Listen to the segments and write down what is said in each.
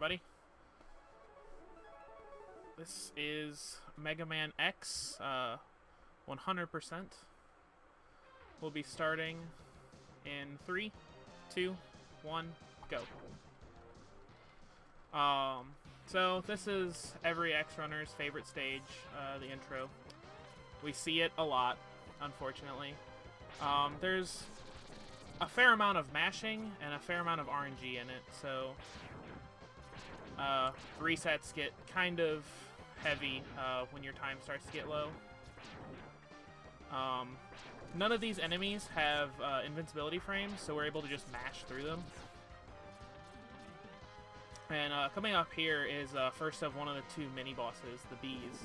everybody. This is Mega Man X, 100%. We'll be starting in 3, 2, 1, go. So this is every X runner's favorite stage, the intro. We see it a lot, unfortunately. There's a fair amount of mashing and a fair amount of RNG in it, so resets get kind of heavy when your time starts to get low. None of these enemies have invincibility frames, so we're able to just mash through them. And coming up here is first of one of the two mini-bosses, the bees.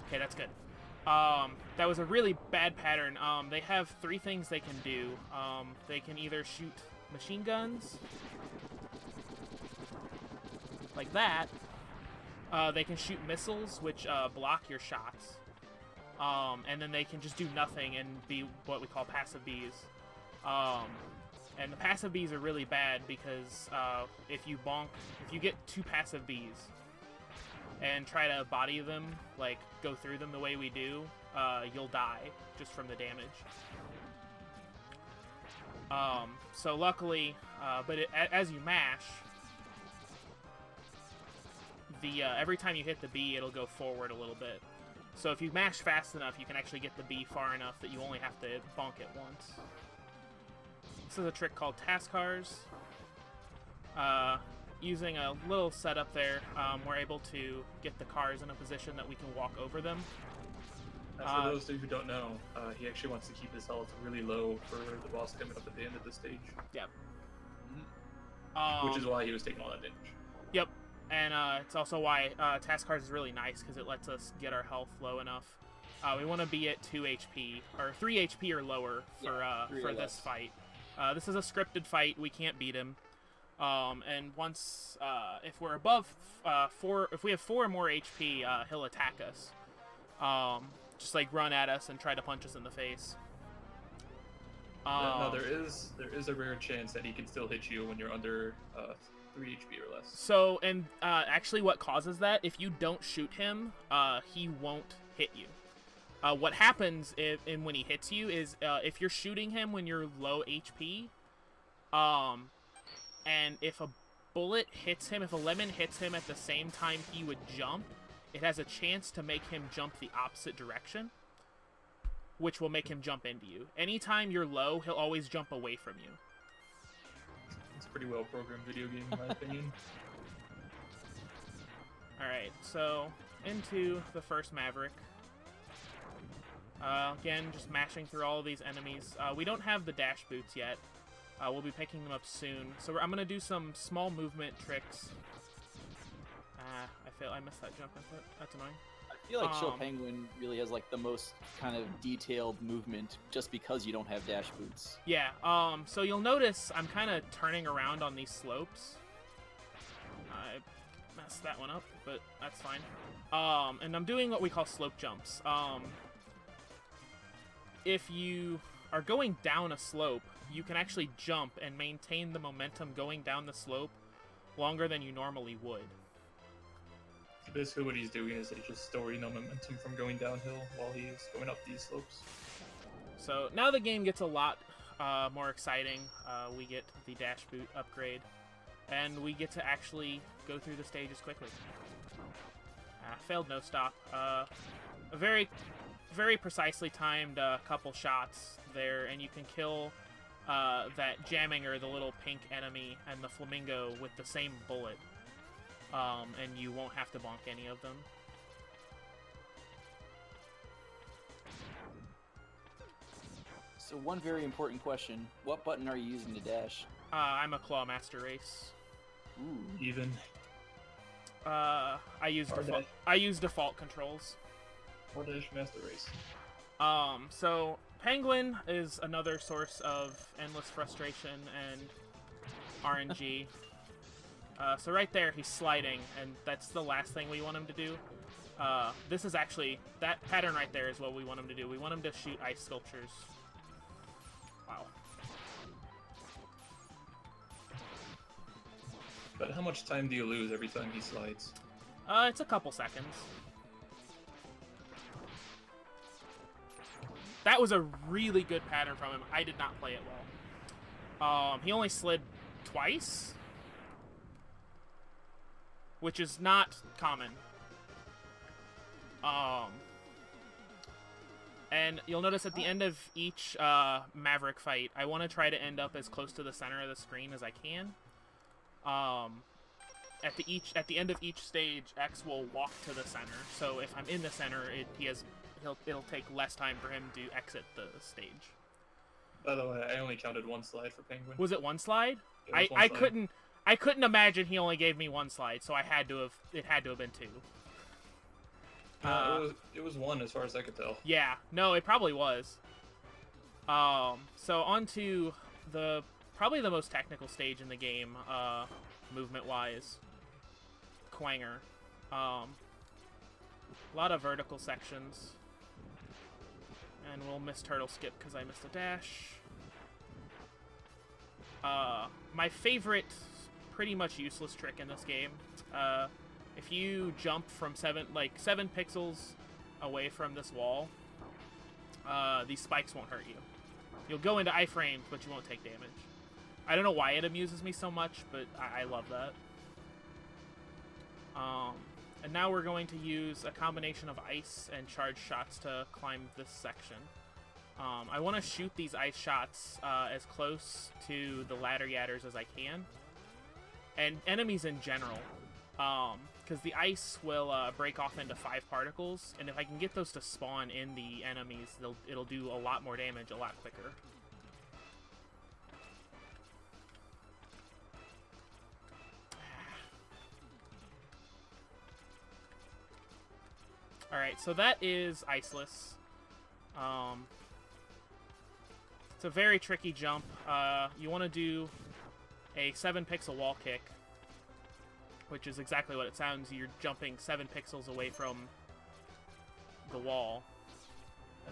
Okay, that's good. That was a really bad pattern. They have 3 things they can do. They can either shoot machine guns, like that. They can shoot missiles, which block your shots. And then they can just do nothing and be what we call passive bees. And the passive bees are really bad because if you get 2 passive bees and try to body them, like go through them the way we do, you'll die just from the damage. So luckily, as you mash, every time you hit the bee, it'll go forward a little bit. So if you mash fast enough, you can actually get the bee far enough that you only have to bonk it once. This is a trick called task cars. Using a little setup there, we're able to get the cars in a position that we can walk over them. For those who don't know, he actually wants to keep his health really low for the boss coming up at the end of the stage. Yep. Which is why he was taking all that damage. Yep. And it's also why task cars is really nice, because it lets us get our health low enough. We want to be at 2 HP, or 3 HP or lower for this fight. This is a scripted fight. We can't beat him. And once, if we're above 4, if we have 4 or more HP, he'll attack us. Just like run at us and try to punch us in the face. No, there is a rare chance that he can still hit you when you're under 3 HP or less. So, and actually what causes that, if you don't shoot him, he won't hit you. What happens when he hits you is, if you're shooting him when you're low HP, and if a bullet hits him, if a lemon hits him at the same time he would jump, it has a chance to make him jump the opposite direction, which will make him jump into you. Anytime you're low, he'll always jump away from you. It's a pretty well-programmed video game, in my opinion. Alright, so into the first Maverick. Again, just mashing through all of these enemies. We don't have the dash boots yet. We'll be picking them up soon. So I'm going to do some small movement tricks. I missed that jump input. That's annoying. I feel like Chill Penguin really has like the most kind of detailed movement just because you don't have dash boots. Yeah, so you'll notice I'm kind of turning around on these slopes. I messed that one up, but that's fine. And I'm doing what we call slope jumps. If you are going down a slope, you can actually jump and maintain the momentum going down the slope longer than you normally would. Basically what he's doing is he's just storing the momentum from going downhill while he's going up these slopes. So now the game gets a lot more exciting. We get the dash boot upgrade, and we get to actually go through the stages quickly. Failed no stop. A very, very precisely timed couple shots there, and you can kill that Jamminger, the little pink enemy, and the Flamingo with the same bullet. And you won't have to bonk any of them. So one very important question. What button are you using to dash? I'm a Claw Master Race. Ooh. Even. I use default controls. Or dash Master Race. So Penguin is another source of endless frustration and RNG. So right there, he's sliding, and that's the last thing we want him to do. This is actually, that pattern right there is what we want him to do. We want him to shoot ice sculptures. Wow. But how much time do you lose every time he slides? It's a couple seconds. That was a really good pattern from him. I did not play it well. He only slid twice, which is not common. And you'll notice at the end of each Maverick fight, I want to try to end up as close to the center of the screen as I can. At the end of each stage, X will walk to the center. So if I'm in the center, it'll take less time for him to exit the stage. By the way, I only counted one slide for Penguin. Was it one slide? It was one slide. I couldn't imagine he only gave me one slide, so it had to have been two. It was one as far as I could tell. Yeah, no, it probably was. So on to probably the most technical stage in the game, movement-wise. Quanger. A lot of vertical sections. And we'll miss turtle skip because I missed a dash. My favorite, pretty much useless trick in this game. If you jump from 7 pixels away from this wall, these spikes won't hurt you. You'll go into iframes, but you won't take damage. I don't know why it amuses me so much, but I love that. And now we're going to use a combination of ice and charge shots to climb this section. I want to shoot these ice shots as close to the ladder yadders as I can. And enemies in general. Because the ice will break off into 5 particles, and if I can get those to spawn in the enemies, it'll do a lot more damage a lot quicker. Alright, so that is Iceless. It's a very tricky jump. You want to do a 7-pixel wall kick, which is exactly what it sounds. You're jumping 7 pixels away from the wall.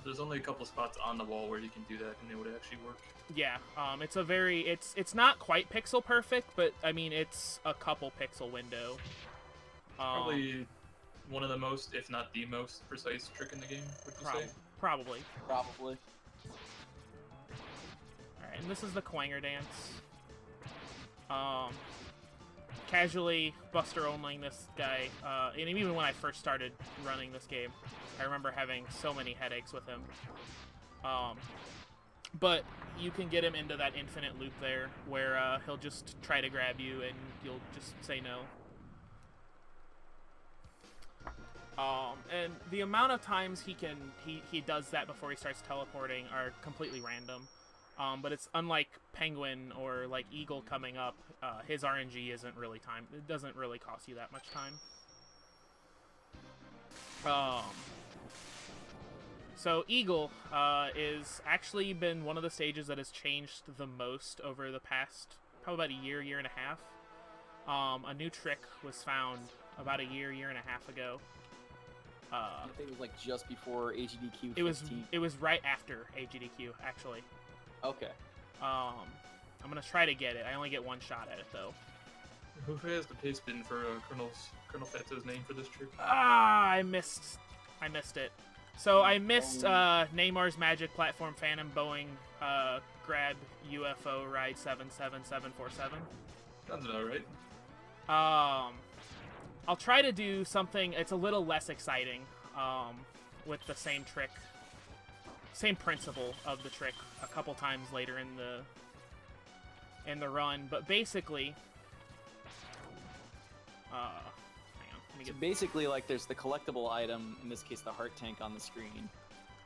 There's only a couple spots on the wall where you can do that and it would actually work. Yeah, it's not quite pixel perfect, but I mean it's a couple pixel window. Probably one of the most, if not the most, precise trick in the game, would you say? Probably. Probably. Alright, and this is the Quanger dance. Casually Buster onlying this guy, and even when I first started running this game, I remember having so many headaches with him. But you can get him into that infinite loop there, where he'll just try to grab you and you'll just say no. And the amount of times he does that before he starts teleporting are completely random. But it's unlike Penguin or like Eagle coming up. His RNG isn't really time. It doesn't really cost you that much time. So Eagle is actually been one of the stages that has changed the most over the past probably about a year and a half. A new trick was found about a year and a half ago. I think it was like just before AGDQ 15. It was right after AGDQ actually. Okay. I'm gonna try to get it. I only get one shot at it though. Who has the paste bin for Colonel Fatso's name for this trick? I missed it. So I missed Neymar's Magic Platform Phantom Boeing Grab UFO Ride 77747. Sounds about right. I'll try to do something. It's a little less exciting with the same trick. Same principle of the trick a couple times later in the run, but basically, hang on, let me get. So basically, like, there's the collectible item, in this case, the heart tank on the screen,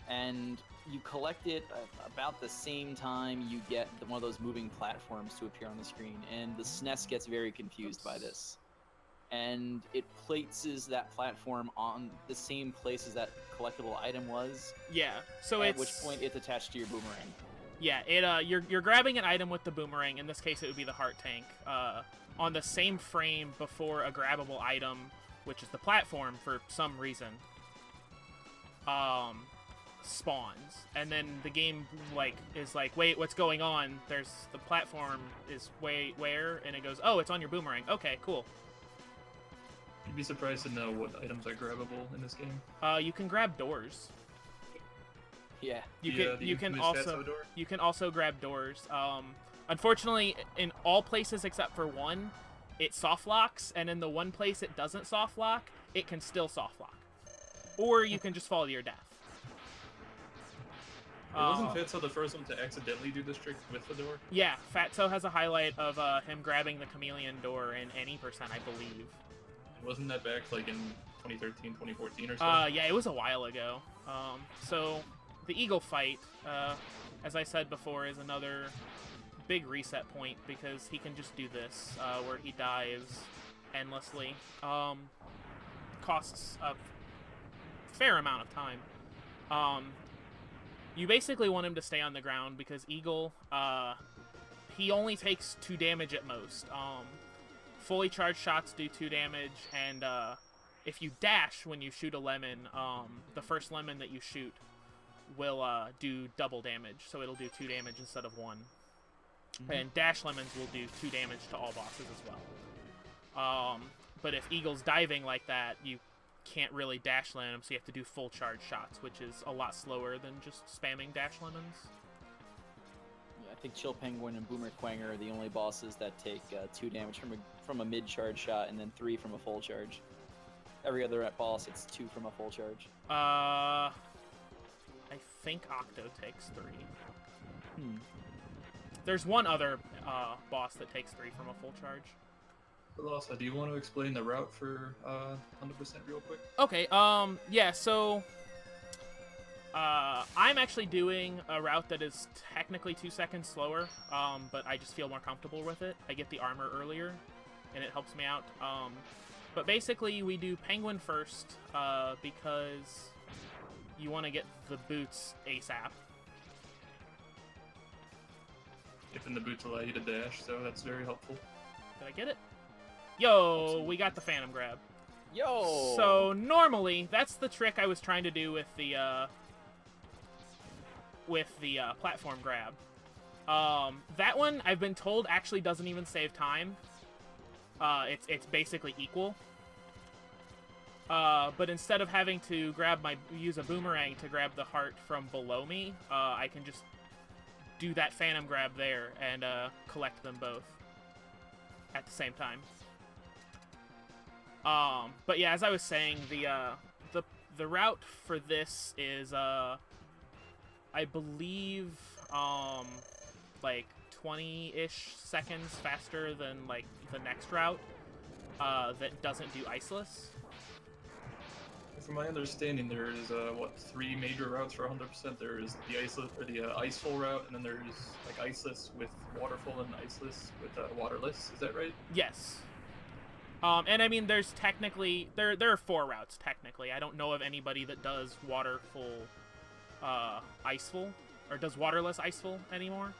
and you collect it about the same time you get one of those moving platforms to appear on the screen, and the SNES gets very confused by this. And it places that platform on the same place as that collectible item was. Yeah, so at which point it's attached to your boomerang. Yeah, you're grabbing an item with the boomerang. In this case, it would be the heart tank. On the same frame before a grabbable item, which is the platform for some reason. spawns, and then the game is like, wait, what's going on? There's the platform is where, and it goes, oh, it's on your boomerang. Okay, cool. You'd be surprised to know what items are grabbable in this game. You can grab doors. Yeah. You can also grab doors. Unfortunately, in all places except for one, it soft locks, and in the one place it doesn't soft lock, it can still soft lock, or you can just fall to your death. Wasn't Fatso the first one to accidentally do this trick with the door? Yeah, Fatso has a highlight of him grabbing the chameleon door in any percent, I believe. Wasn't that back like in 2013, 2014 or so? Yeah, it was a while ago. So the eagle fight, as I said before, is another big reset point because he can just do this, where he dives endlessly. Costs a fair amount of time. You basically want him to stay on the ground because Eagle, he only takes 2 damage at most. Fully charged shots do 2 damage, and if you dash when you shoot a lemon, the first lemon that you shoot will do double damage, so it'll do 2 damage instead of 1. Mm-hmm. And dash lemons will do 2 damage to all bosses as well. But if Eagle's diving like that, you can't really dash land them, so you have to do full charge shots, which is a lot slower than just spamming dash lemons. Yeah, I think Chill Penguin and Boomer Quanger are the only bosses that take 2 damage from a mid-charge shot and then 3 from a full charge. Every other boss, it's 2 from a full charge. I think Octo takes 3. There's one other boss that takes 3 from a full charge. Lawso, do you want to explain the route for 100% real quick? Okay, yeah, so I'm actually doing a route that is technically 2 seconds slower, but I just feel more comfortable with it. I get the armor earlier, and it helps me out. But basically, we do Penguin first, because you want to get the boots ASAP. If the boots allow you to dash, so that's very helpful. Did I get it? Yo, we got the Phantom Grab. Yo! So normally, that's the trick I was trying to do with the platform grab. That one, I've been told, actually doesn't even save time. It's basically equal. But instead of having to use a boomerang to grab the heart from below me, I can just do that Phantom Grab there and collect them both at the same time. But yeah, as I was saying, the route for this is I believe like 20-ish seconds faster than like the next route that doesn't do iceless. From my understanding, there is 3 major routes for 100%. There is the iceful route, and then there's like iceless with waterful and iceless with waterless. Is that right? Yes. And I mean, there's technically there are 4 routes technically. I don't know of anybody that does waterful, iceful, or does waterless iceful anymore.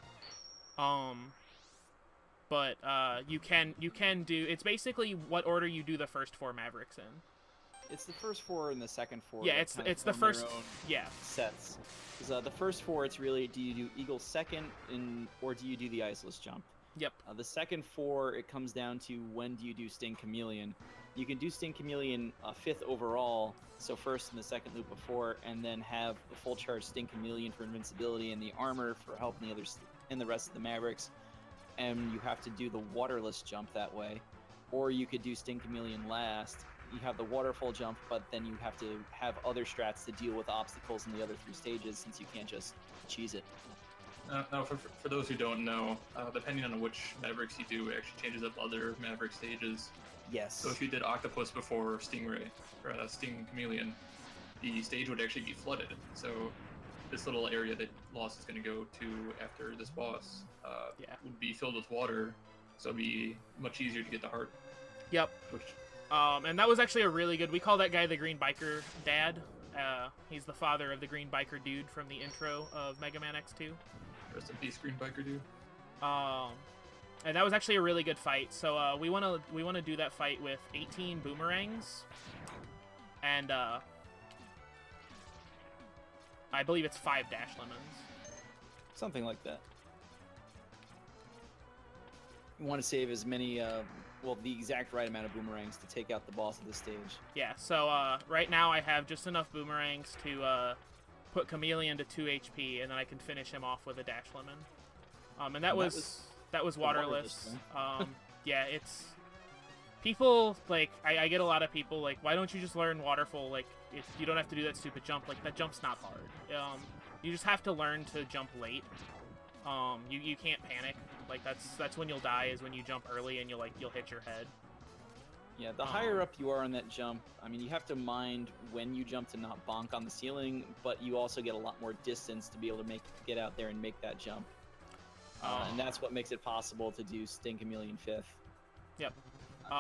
But you can do. It's basically what order you do the first 4 Mavericks in. It's the first 4 and the second 4. Yeah, it's the first. Yeah. Sets. The first 4, it's really, do you do Eagle second, or do you do the iceless jump? Yep. The second 4, it comes down to when do you do Sting Chameleon. You can do Sting Chameleon 5th overall, so first in the second loop before, and then have the full charge Sting Chameleon for invincibility and the armor for helping the others and the rest of the Mavericks. And you have to do the waterless jump that way. Or you could do Sting Chameleon last. You have the waterfall jump, but then you have to have other strats to deal with obstacles in the other 3 stages, since you can't just cheese it. Now, for those who don't know, depending on which Mavericks you do, it actually changes up other Maverick stages. Yes. So if you did Octopus before Stingray, or Sting Chameleon, the stage would actually be flooded. So this little area that Lost is going to go to after this boss would be filled with water, so it'd be much easier to get the heart. Yep. And that was actually a really good... We call that guy the Green Biker Dad. He's the father of the Green Biker Dude from the intro of Mega Man X2. Rest in peace, Green Biker Dude. And that was actually a really good fight. So we want to do that fight with 18 boomerangs, and I believe it's 5 dash lemons. Something like that. You want to save as many, well, the exact right amount of boomerangs to take out the boss of the stage. Yeah, so right now I have just enough boomerangs to put Chameleon to 2 HP, and then I can finish him off with a dash lemon. And that was waterless. Yeah, it's... People, like, I get a lot of people, like, why don't you just learn Waterfall? Like, you don't have to do that stupid jump. Like, that jump's not hard. You just have to learn to jump late. You can't panic. Like, that's when you'll die, is when you jump early and you'll hit your head. Yeah, the higher up you are on that jump, I mean, you have to mind when you jump to not bonk on the ceiling, but you also get a lot more distance to be able to get out there and make that jump. And that's what makes it possible to do Sting Chameleon 5th. Yep.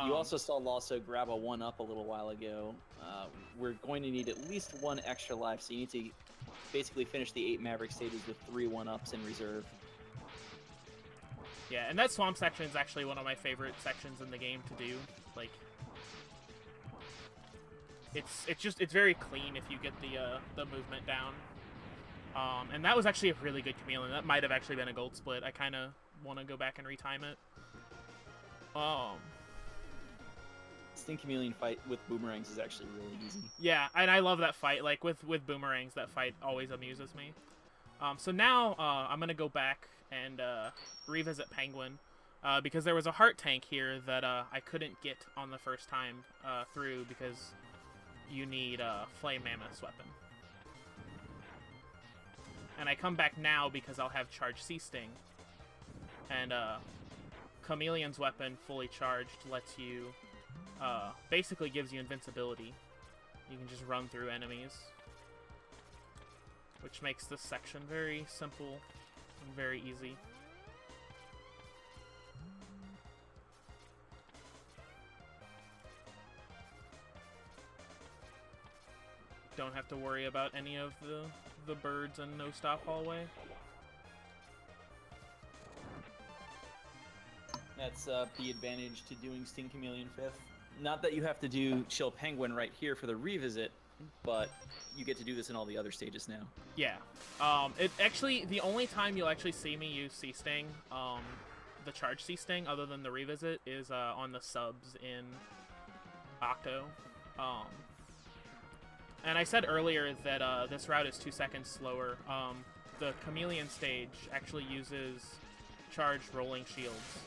You also saw Lawso grab a 1-up a little while ago. We're going to need at least 1 extra life, so you need to basically finish the 8 Maverick stages with 3 1-ups in reserve. Yeah, and that swamp section is actually one of my favorite sections in the game to do. Like, it's very clean if you get the movement down. And that was actually a really good Chameleon. That might have actually been a gold split. I kind of want to go back and retime it. Sting Chameleon fight with boomerangs is actually really easy. Yeah, and I love that fight. Like, with boomerangs, that fight always amuses me. So now, I'm going to go back and revisit Penguin, because there was a heart tank here that I couldn't get on the first time through, because you need Flame Mammoth's weapon. And I come back now because I'll have Charge C-Sting. And Chameleon's weapon, fully charged, lets you... basically gives you invincibility. You can just run through enemies. Which makes this section very simple and very easy. Don't have to worry about any of the birds and no-stop hallway. That's the advantage to doing Sting Chameleon 5th. Not that you have to do Chill Penguin right here for the revisit, but you get to do this in all the other stages now. Yeah. It actually, the only time you'll actually see me use C-Sting, the charge C-Sting, other than the revisit, is on the subs in Octo. And I said earlier that this route is 2 seconds slower. The Chameleon stage actually uses charged rolling shields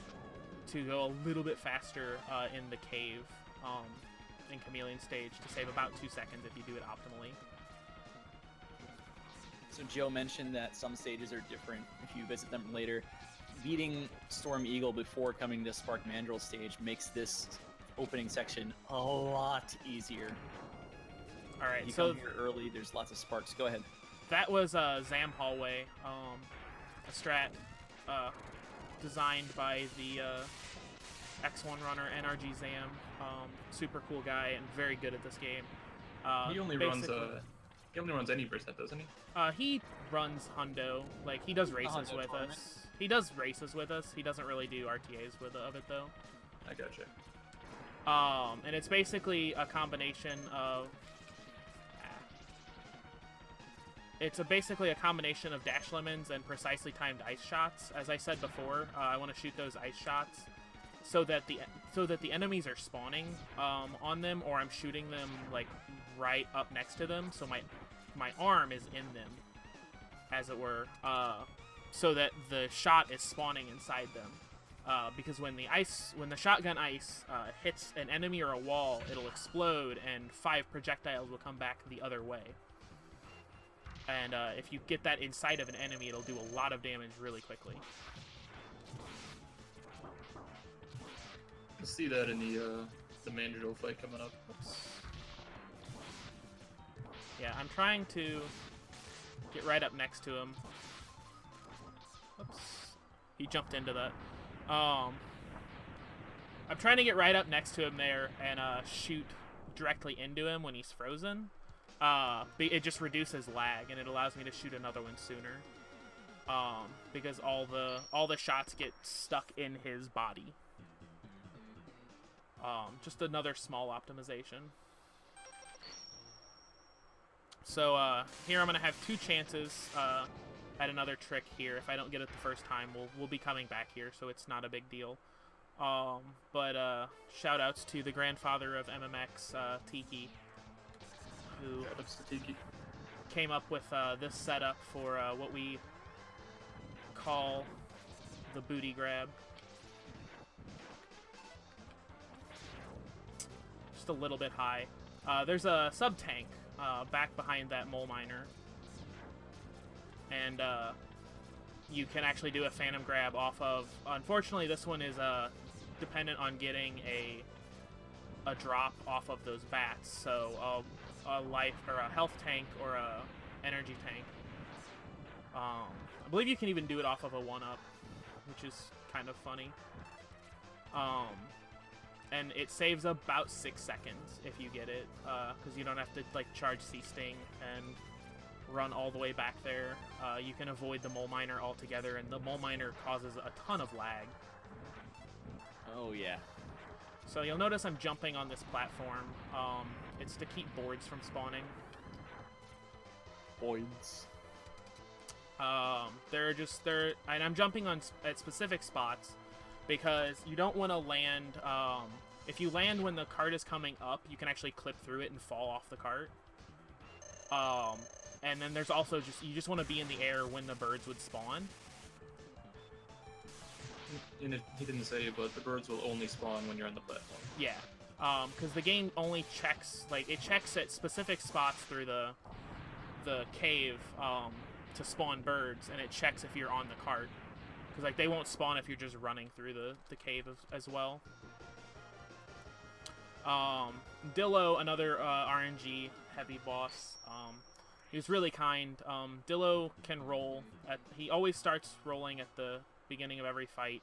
to go a little bit faster in the cave in Chameleon stage to save about 2 seconds if you do it optimally. So Joe mentioned that some stages are different if you visit them later. Beating Storm Eagle before coming to Spark Mandrill stage makes this opening section a lot easier. Alright, you so come here early, there's lots of sparks. Go ahead. That was Zam Hallway, a strat designed by the X1 runner, NRG Zam. Super cool guy and very good at this game. He only runs any percent, doesn't he? He runs Hundo. Like, he does races with us. He does races with us. He doesn't really do RTAs of it though. I gotcha. And it's basically a combination of. It's basically a combination of dash lemons and precisely timed ice shots. As I said before, I want to shoot those ice shots so that the enemies are spawning on them, or I'm shooting them like right up next to them, so my arm is in them, as it were, so that the shot is spawning inside them. Because when the shotgun ice hits an enemy or a wall, it'll explode and 5 projectiles will come back the other way. And if you get that inside of an enemy, it'll do a lot of damage really quickly. You'll see that in the Mandrill fight coming up. Oops. Yeah, I'm trying to get right up next to him. Oops. He jumped into that. I'm trying to get right up next to him there and shoot directly into him when he's frozen. It just reduces lag and it allows me to shoot another one sooner. Because all the shots get stuck in his body. Just another small optimization. So here I'm gonna have 2 chances at another trick here. If I don't get it the first time, we'll be coming back here, so it's not a big deal. But shout outs to the grandfather of MMX, Tiki, who came up with this setup for what we call the booty grab. Just a little bit high. There's a sub-tank back behind that mole miner. And you can actually do a phantom grab off of... Unfortunately, this one is dependent on getting a drop off of those bats. So a life or a health tank or a energy tank. I believe you can even do it off of a 1-up, which is kind of funny. And it saves about 6 seconds if you get it, because you don't have to like charge C-Sting and run all the way back there. You can avoid the mole miner altogether, and the mole miner causes a ton of lag. Oh yeah. So you'll notice I'm jumping on this platform. It's to keep boards from spawning. Boards. And I'm jumping at specific spots because you don't want to land. If you land when the cart is coming up, you can actually clip through it and fall off the cart. And then there's also you just want to be in the air when the birds would spawn. And he didn't say, but the birds will only spawn when you're on the platform. Yeah, because the game only checks, it checks at specific spots through the cave to spawn birds, and it checks if you're on the cart. Because they won't spawn if you're just running through the cave as well. Dillo, another RNG heavy boss. He was really kind. Dillo can roll. He always starts rolling at the beginning of every fight,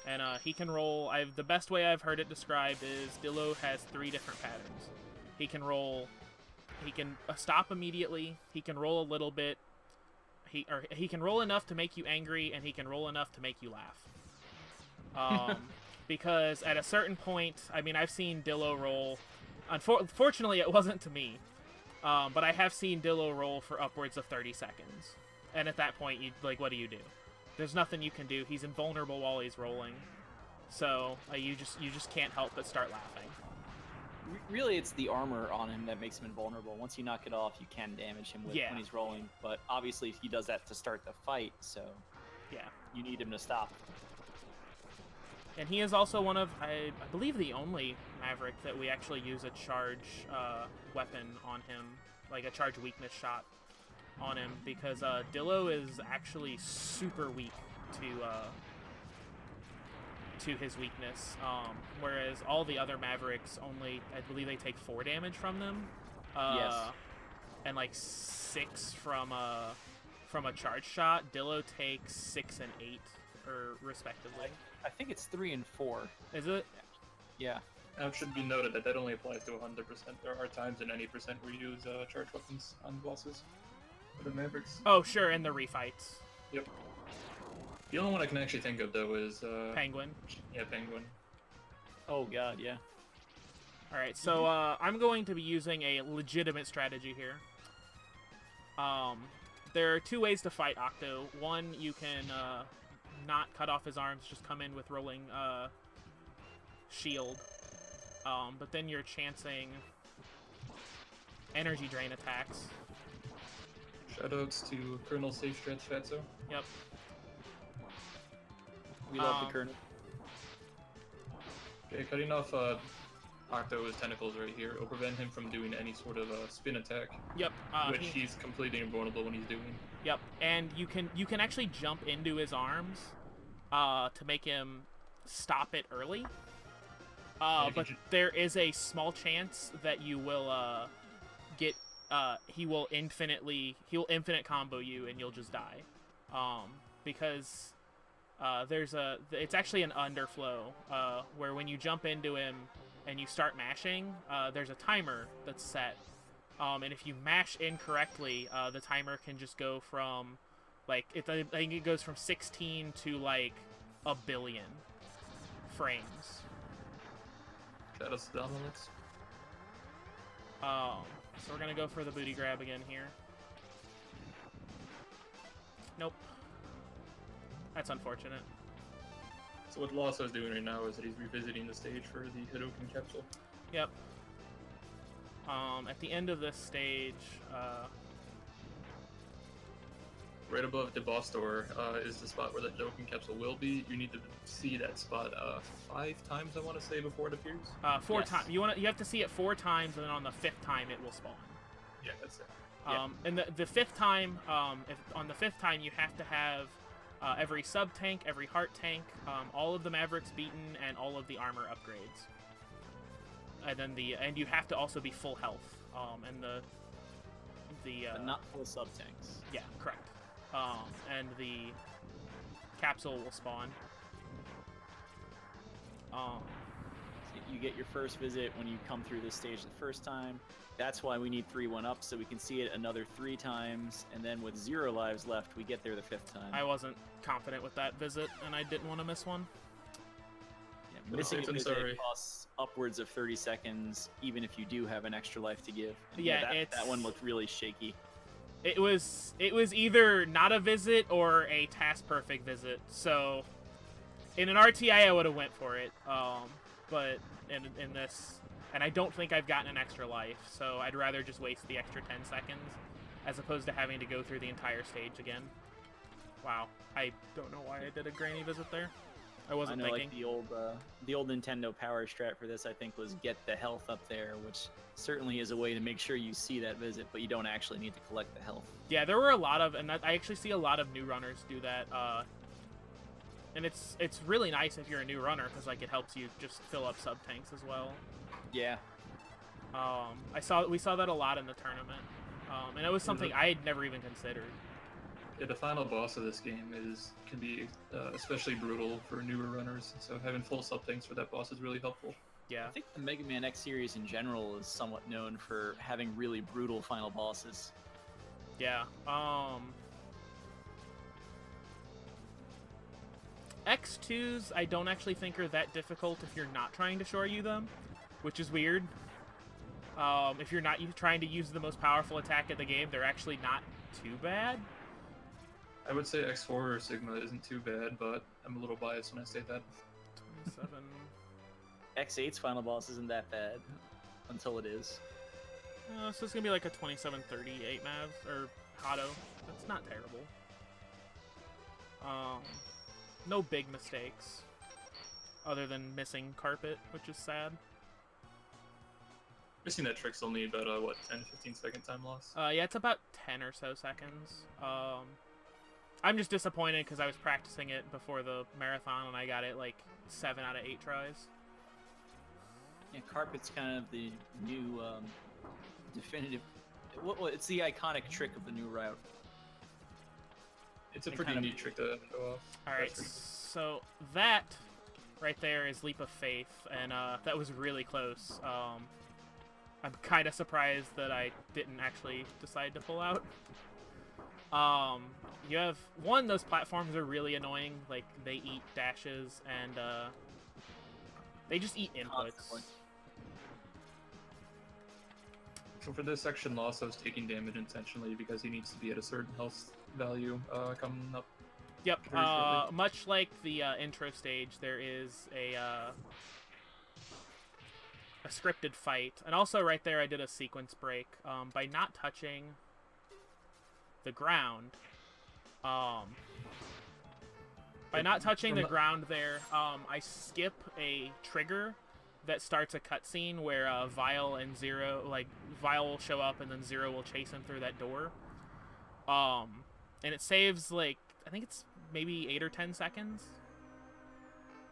and he can roll. The best way I've heard it described is Dillo has 3 different patterns. He can roll. He can stop immediately. He can roll a little bit. He can roll enough to make you angry, and he can roll enough to make you laugh. Because at a certain point, I mean, I've seen Dillo roll. Unfortunately, it wasn't to me. But I have seen Dillo roll for upwards of 30 seconds. And at that point, what do you do? There's nothing you can do. He's invulnerable while he's rolling. So you just can't help but start laughing. Really, it's the armor on him that makes him invulnerable. Once you knock it off, you can damage him when he's rolling. But obviously, he does that to start the fight, so yeah, you need him to stop. And he is also one of, I believe, the only Maverick that we actually use a charge weapon on him, like a charge weakness shot on him, because Dillo is actually super weak to his weakness, whereas all the other Mavericks only, I believe they take 4 damage from them. Yes. And 6 from a charge shot. Dillo takes 6 and 8, respectively. I think it's 3 and 4. Is it? Yeah. Now, it should be noted that only applies to 100%. There are times in any percent where you use charge weapons on bosses for the Mavericks. Oh, sure, in the refights. Yep. The only one I can actually think of, though, is... Penguin. Yeah, Penguin. Oh, God, yeah. Alright, so I'm going to be using a legitimate strategy here. There are 2 ways to fight Octo. One, you can not cut off his arms, just come in with rolling shield. But then you're chancing energy drain attacks. Shoutouts to Colonel Safe Strats Fatso. Yep. We love the Colonel. Okay, cutting off Octo's tentacles right here will prevent him from doing any sort of spin attack. Yep. Which he's completely invulnerable when he's doing. Yep, and you can actually jump into his arms to make him stop it early. But there is a small chance that you will get he will infinite combo you and you'll just die. Because it's actually an underflow where when you jump into him and you start mashing, there's a timer that's set. And if you mash incorrectly, the timer can just go from I think it goes from 16 to 1 billion frames. Shoutouts to Dominance. So we're gonna go for the booty grab again here. Nope. That's unfortunate. So what Lawso's doing right now is that he's revisiting the stage for the Hadoken capsule. Yep. At the end of this stage, right above the boss door is the spot where the Hadoken capsule will be. You need to see that spot 5 times, I want to say, before it appears. 4 times. You have to see it 4 times, and then on the 5th time it will spawn. Yeah, that's it. And the 5th time, if on the 5th time you have to have every sub tank, every heart tank, all of the Mavericks beaten, and all of the armor upgrades. And then and you have to also be full health. But not full sub tanks. Yeah, correct. And the capsule will spawn. You get your first visit when you come through this stage the first time. That's why we need 3-1-up, so we can see it another 3 times, and then with 0 lives left, we get there the 5th time. I wasn't confident with that visit, and I didn't want to miss one. Yeah, missing a visit costs upwards of 30 seconds, even if you do have an extra life to give. And yeah, that one looked really shaky. It was either not a visit or a task perfect visit. So in an RTI I would have went for it. But in this, and I don't think I've gotten an extra life, so I'd rather just waste the extra 10 seconds as opposed to having to go through the entire stage again. Wow, I don't know why I did a granny visit there. I wasn't thinking. Like the old Nintendo power strat for this, I think, was get the health up there, which certainly is a way to make sure you see that visit, but you don't actually need to collect the health. Yeah, there were a lot of, and I actually see a lot of new runners do that. And it's really nice if you're a new runner because like it helps you just fill up sub tanks as well. Yeah. We saw that a lot in the tournament, and it was something I had never even considered. Yeah, the final boss of this game can be especially brutal for newer runners, so having full sub tanks for that boss is really helpful. Yeah. I think the Mega Man X series in general is somewhat known for having really brutal final bosses. Yeah. X2s I don't actually think are that difficult if you're not trying to Shoryu them, which is weird. If you're not trying to use the most powerful attack in the game, they're actually not too bad. I would say X4 or Sigma isn't too bad, but I'm a little biased when I say that. 27. X8's final boss isn't that bad, until it is. So it's gonna be like a 2738 Mavs, or Hado. That's not terrible. No big mistakes, other than missing carpet, which is sad. Missing that trick's only about, 10-15 second time loss? Yeah, it's about 10 or so seconds. I'm just disappointed because I was practicing it before the marathon and I got it like 7 out of 8 tries. Yeah, carpet's kind of the new definitive. It's the iconic trick of the new route. It's a pretty neat trick to show off. Alright, so that right there is Leap of Faith, and that was really close. I'm kind of surprised that I didn't actually decide to pull out. You have, those platforms are really annoying. Like, they eat dashes, and they just eat inputs. Constantly. So for this section, Lawso's taking damage intentionally because he needs to be at a certain health value coming up. Yep, much like the intro stage, there is a scripted fight. And also right there I did a sequence break. By not touching the ground, there, I skip a trigger that starts a cutscene where Vile and Zero, like, Vile will show up and then Zero will chase him through that door. And it saves, like, I think it's maybe 8 or 10 seconds.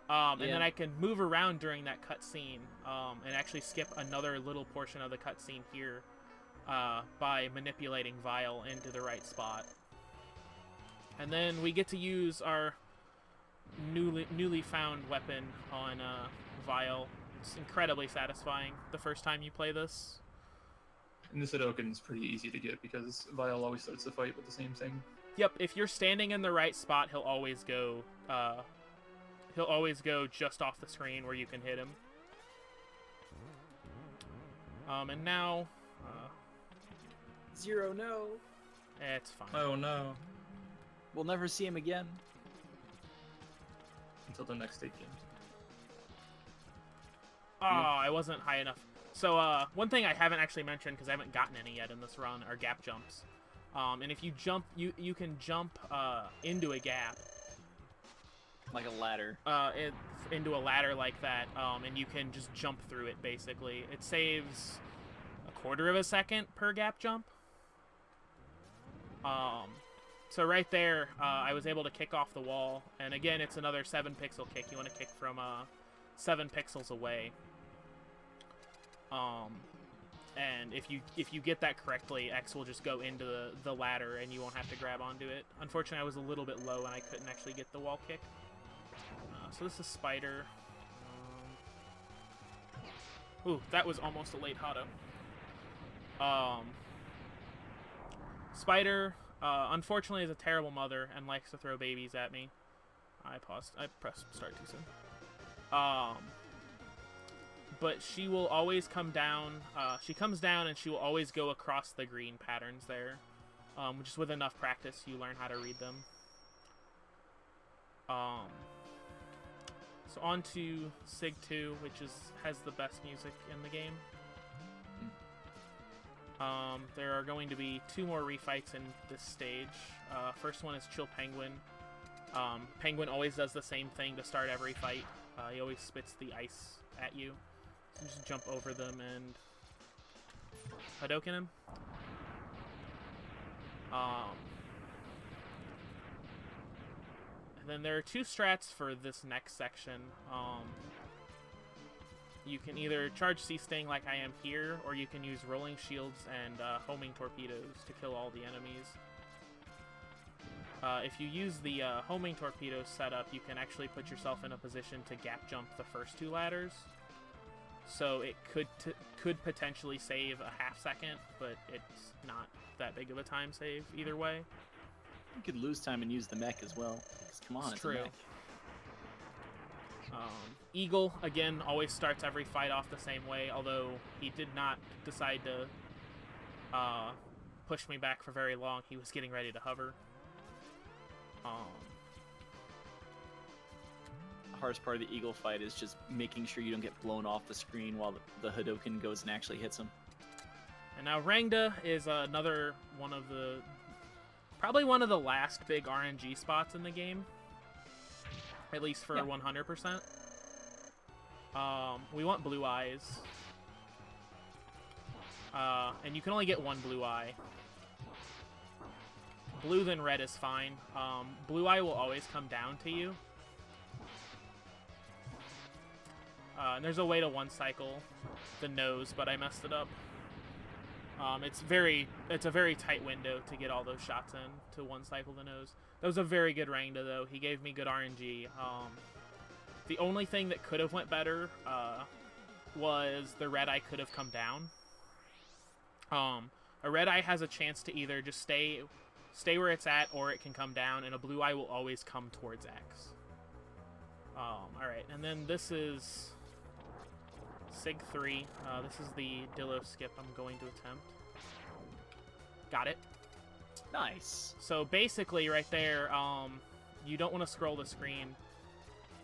And then I can move around during that cutscene and actually skip another little portion of the cutscene here by manipulating Vile into the right spot. And then we get to use our newly found weapon on Vile. It's incredibly satisfying the first time you play this. And this Hadoken's pretty easy to get because Vile always starts the fight with the same thing. Yep, if you're standing in the right spot, he'll always go just off the screen where you can hit him. And now Zero, no. It's fine. Oh no. We'll never see him again. Until the next state games. Oh, I wasn't high enough. So, one thing I haven't actually mentioned, because I haven't gotten any yet in this run, are gap jumps. And if you jump, you can jump into a gap. Like a ladder. Into a ladder like that, and you can just jump through it, basically. It saves a quarter of a second per gap jump. So right there, I was able to kick off the wall, and again, it's another 7-pixel kick. You want to kick from 7 pixels away. And if you get that correctly, X will just go into the ladder, and you won't have to grab onto it. Unfortunately, I was a little bit low, and I couldn't actually get the wall kick. So this is Spider. Ooh, that was almost a late Hado. Spider, unfortunately, is a terrible mother and likes to throw babies at me. I pressed start too soon. But she will always come down. She comes down and she will always go across the green patterns there. Just with enough practice, you learn how to read them. So on to SIG2, which has the best music in the game. There are going to be 2 more refights in this stage. First one is Chill Penguin. Penguin always does the same thing to start every fight. He always spits the ice at you. So just jump over them and Hadouken him. And then there are 2 strats for this next section. You can either charge C-Sting like I am here, or you can use rolling shields and homing torpedoes to kill all the enemies. If you use the homing torpedo setup, you can actually put yourself in a position to gap jump the first 2 ladders. So it could potentially save a half second, but it's not that big of a time save either way. You could lose time and use the mech as well. Come on, it's true. a mech. Eagle, again, always starts every fight off the same way, although he did not decide to push me back for very long. He was getting ready to hover. The hardest part of the Eagle fight is just making sure you don't get blown off the screen while the Hadouken goes and actually hits him. And now Rangda is another one of the... probably one of the last big RNG spots in the game. At least for 100%. We want blue eyes. And you can only get 1 blue eye. Blue then red is fine. Blue eye will always come down to you. And there's a way to 1-cycle the nose, but I messed it up. It's a very tight window to get all those shots in to 1-cycle the nose. That was a very good Rangda, though. He gave me good RNG. The only thing that could have went better was the red eye could have come down. A red eye has a chance to either just stay where it's at, or it can come down, and a blue eye will always come towards X. Alright, and then this is SIG3. This is the Dillo skip I'm going to attempt. Got it. Nice. So basically, right there, you don't want to scroll the screen.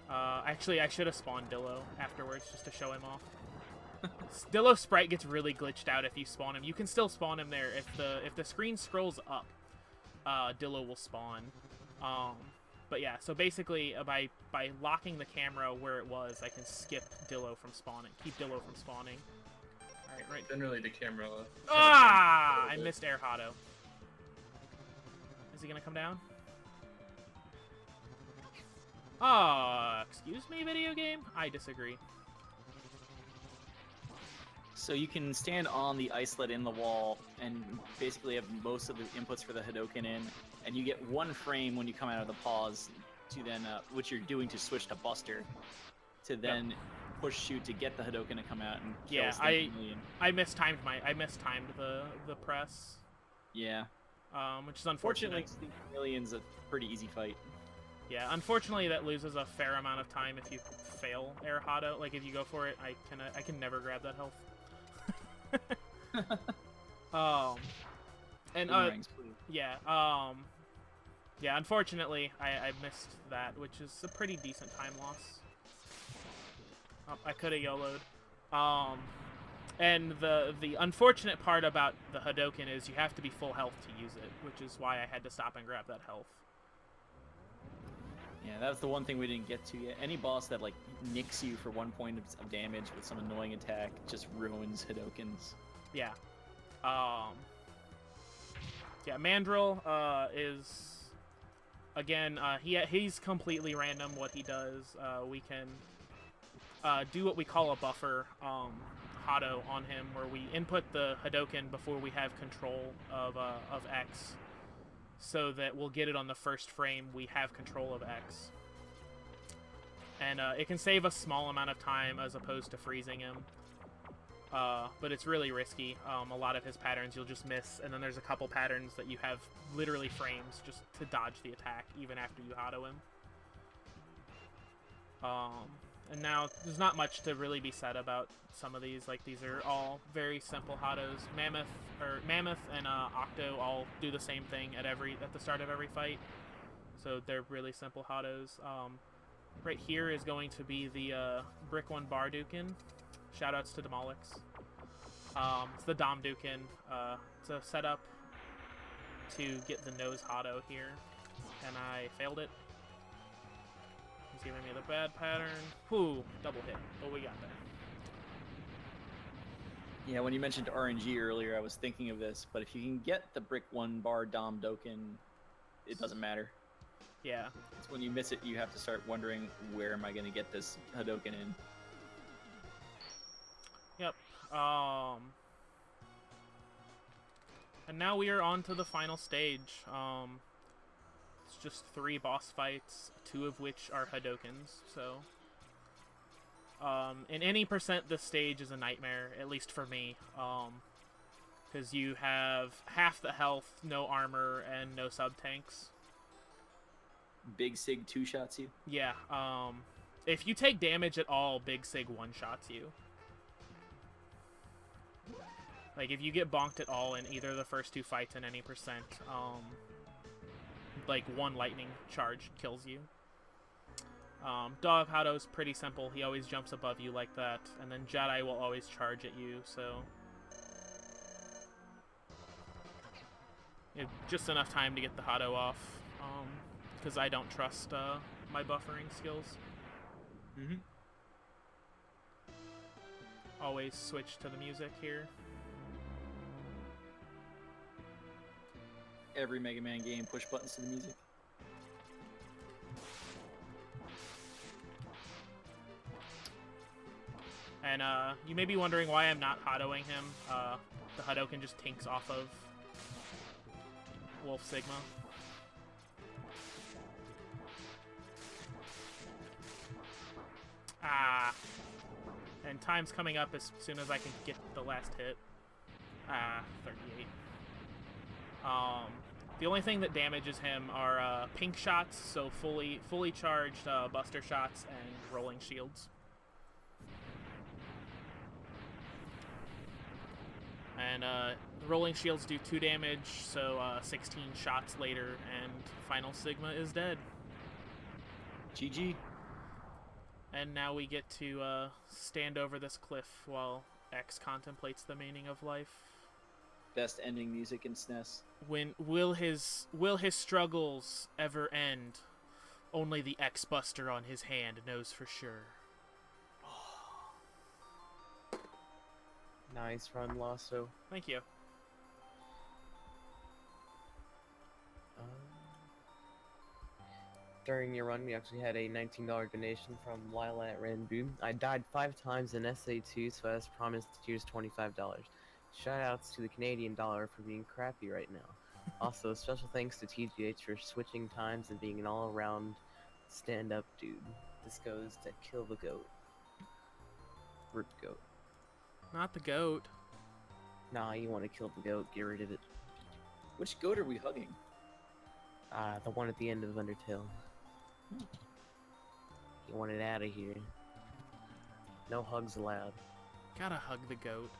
Actually, I should have spawned Dillo afterwards just to show him off. Dillo sprite gets really glitched out if you spawn him. You can still spawn him there. If the screen scrolls up, Dillo will spawn. But yeah, so basically, by locking the camera where it was, I can skip Dillo from spawning, keep Dillo from spawning. All right. Generally, the camera. I missed Air Hado. Is he gonna come down? Excuse me, video game? I disagree. So you can stand on the islet in the wall and basically have most of the inputs for the Hadouken in, and you get 1 frame when you come out of the pause to then, which you're doing to switch to Buster, to then push shoot to get the Hadouken to come out and kill I mistimed the press. Yeah. Which is unfortunate. Fortunately, Million's a pretty easy fight. Yeah, unfortunately that loses a fair amount of time if you fail Air Hado. Like if you go for it, I can never grab that health. And Boomerangs, please. yeah, yeah. Unfortunately, I missed that, which is a pretty decent time loss. I could have YOLO'd. And the unfortunate part about the Hadoken is you have to be full health to use it, which is why I had to stop and grab that health. Yeah, that's the one thing we didn't get to yet. Any boss that like nicks you for 1 point of damage with some annoying attack just ruins Hadokens. Yeah. Yeah, Mandrill is again he's completely random what he does. We can do what we call a buffer Hado on him, where we input the Hadoken before we have control of X, so that we'll get it on the first frame we have control of X. And it can save a small amount of time as opposed to freezing him. But it's really risky. A lot of his patterns you'll just miss, and then there's a couple patterns that you have literally frames just to dodge the attack even after you Hado him. And now there's not much to really be said about some of these. Like, these are all very simple Hados. Mammoth and Octo all do the same thing at the start of every fight. So they're really simple Hados. Right here is going to be the Brick 1 Bardukin. Shoutouts to Demolix. It's the Domdukin. It's a setup to get the nose Hado here, and I failed it. He's giving me the bad pattern. Whew, double hit, but we got there. Yeah, when you mentioned RNG earlier, I was thinking of this, but if you can get the Brick 1 bar Domdoken, it doesn't matter. Yeah. It's when you miss it, you have to start wondering, where am I going to get this Hadoken in? Yep. And now we are on to the final stage. It's just 3 boss fights, 2 of which are Hadokens, so... in any percent, this stage is a nightmare, at least for me. Because you have half the health, no armor, and no sub-tanks. Big Sig 2-shots you? Yeah, if you take damage at all, Big Sig 1-shots you. Like, if you get bonked at all in either of the first 2 fights in any percent, like, 1 lightning charge kills you. Dog Hado's pretty simple. He always jumps above you like that, and then Jedi will always charge at you, so... You have just enough time to get the Hado off, because I don't trust my buffering skills. Mm-hmm. Always switch to the music here. Every Mega Man game, push buttons to the music. And you may be wondering why I'm not Hadoing him. The Hadoken just tinks off of Wolf Sigma. Ah. And time's coming up as soon as I can get the last hit. 38. The only thing that damages him are pink shots, so fully charged buster shots and rolling shields. And rolling shields do 2 damage, so 16 shots later, and Final Sigma is dead. GG. And now we get to stand over this cliff while X contemplates the meaning of life. Best ending music in SNES. When will his struggles ever end? Only the X-Buster on his hand knows for sure. Nice run, Lawso. Thank you. During your run, we actually had a $19 donation from Lila at Ranboo. I died 5 times in SA2, so as promised, here's $25. Shoutouts to the Canadian dollar for being crappy right now. Also, special thanks to TGH for switching times and being an all-around stand-up dude. This goes to Kill the Goat. Root Goat. Not the goat. Nah, you want to kill the goat, get rid of it. Which goat are we hugging? The one at the end of Undertale. You want it out of here. No hugs allowed. Gotta hug the goat.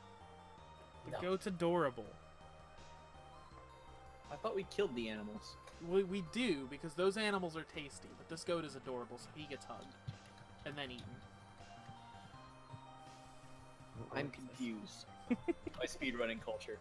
The No. goat's adorable. I thought we killed the animals. We do, because those animals are tasty, but this goat is adorable, so he gets hugged. And then eaten. I'm confused by speedrunning culture.